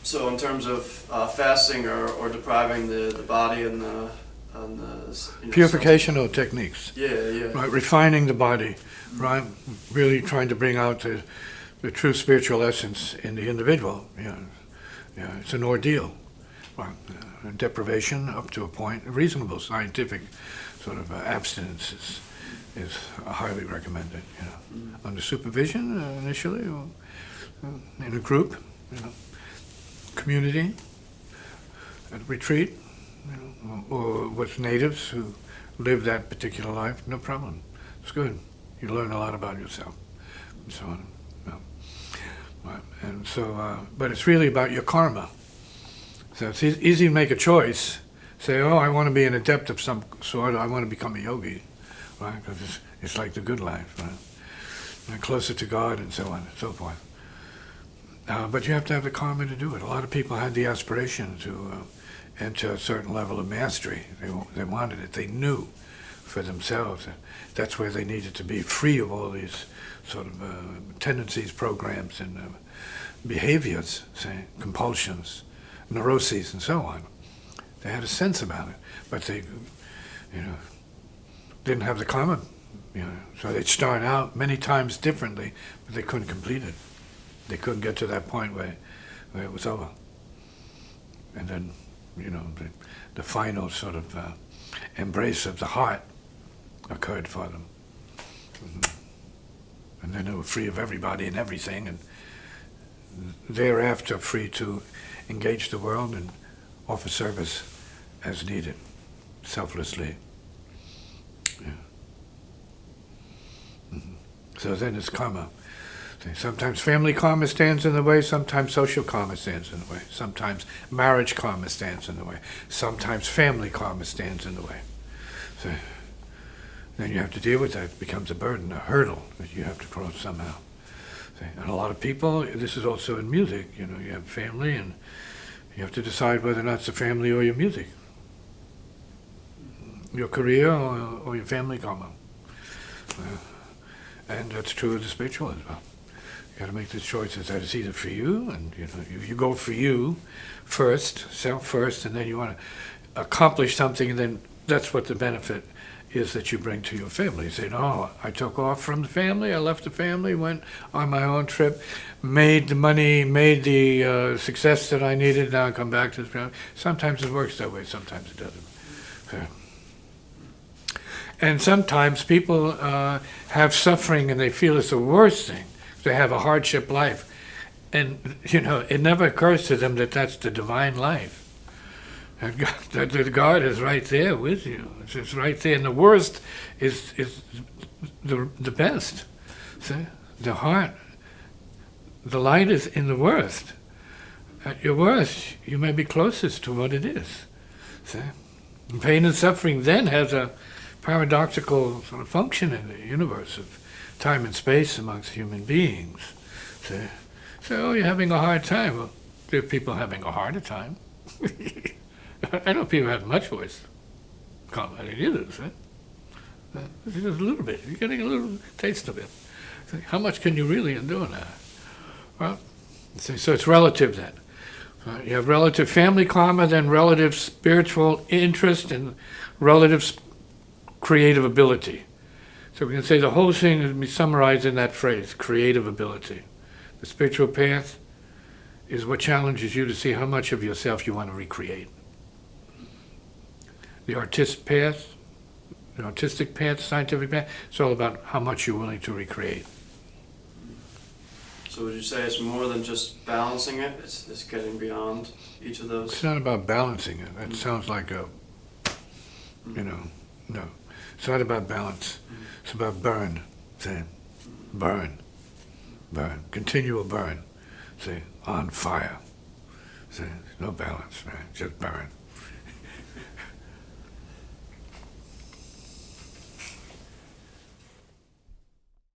So in terms of fasting or depriving the body and the purificational techniques. Yeah. Right, refining the body, right? Really trying to bring out the true spiritual essence in the individual. Yeah, it's an ordeal. Right? Deprivation up to a point, reasonable scientific sort of abstinence is highly recommended. Under supervision initially, in a group, community, at a retreat, or with natives who live that particular life, no problem. It's good. You learn a lot about yourself, and so on. Right. And so, but it's really about your karma. So it's easy to make a choice. Say, oh, I want to be an adept of some sort, or I want to become a yogi, right? Because it's like the good life, right? And closer to God and so on and so forth. But you have to have the karma to do it. A lot of people had the aspiration to enter a certain level of mastery. They wanted it. They knew for themselves that that's where they needed to be, free of all these sort of tendencies, programs, and behaviors, say, compulsions, neuroses, and so on. They had a sense about it, but they, didn't have the karma. So they'd start out many times differently, but they couldn't complete it. They couldn't get to that point where it was over. And then, the final sort of embrace of the heart occurred for them. And then they were free of everybody and everything, and thereafter free to engage the world and offer service as needed, selflessly. So then it's karma. Sometimes family karma stands in the way, sometimes social karma stands in the way, sometimes marriage karma stands in the way, sometimes family karma stands in the way. So then you have to deal with that. It becomes a burden, a hurdle that you have to cross somehow. And a lot of people, this is also in music, you have family and you have to decide whether or not it's a family or your music, your career or your family karma. And that's true of the spiritual as well. You got to make the choices that it's either for you, and you go for you first, self first, and then you want to accomplish something, and then that's what the benefit is that you bring to your family. You say, no, I took off from the family, I left the family, went on my own trip, made the money, made the success that I needed, now I come back to the family. Sometimes it works that way, sometimes it doesn't. Okay. And sometimes people have suffering and they feel it's the worst thing. They have a hardship life. And, it never occurs to them that that's the divine life. That God is right there with you. It's right there. And the worst is the best. See? The heart, the light is in the worst. At your worst, you may be closest to what it is. See? And pain and suffering then has a paradoxical sort of function in the universe of time and space amongst human beings. So, you're having a hard time. Well, there are people having a harder time. I know people have much worse karma than you do. Just a little bit. You're getting a little taste of it. How much can you really endure now? Well, so it's relative then. You have relative family karma, then relative spiritual interest, and relative creative ability. So we can say the whole thing can be summarized in that phrase, creative ability. The spiritual path is what challenges you to see how much of yourself you want to recreate. The artistic path, scientific path, it's all about how much you're willing to recreate. So would you say it's more than just balancing it? It's getting beyond each of those? It's not about balancing it. That sounds like no. It's not about balance. It's about burn. See? Burn. Continual burn. See? On fire. See? No balance, right? Just burn.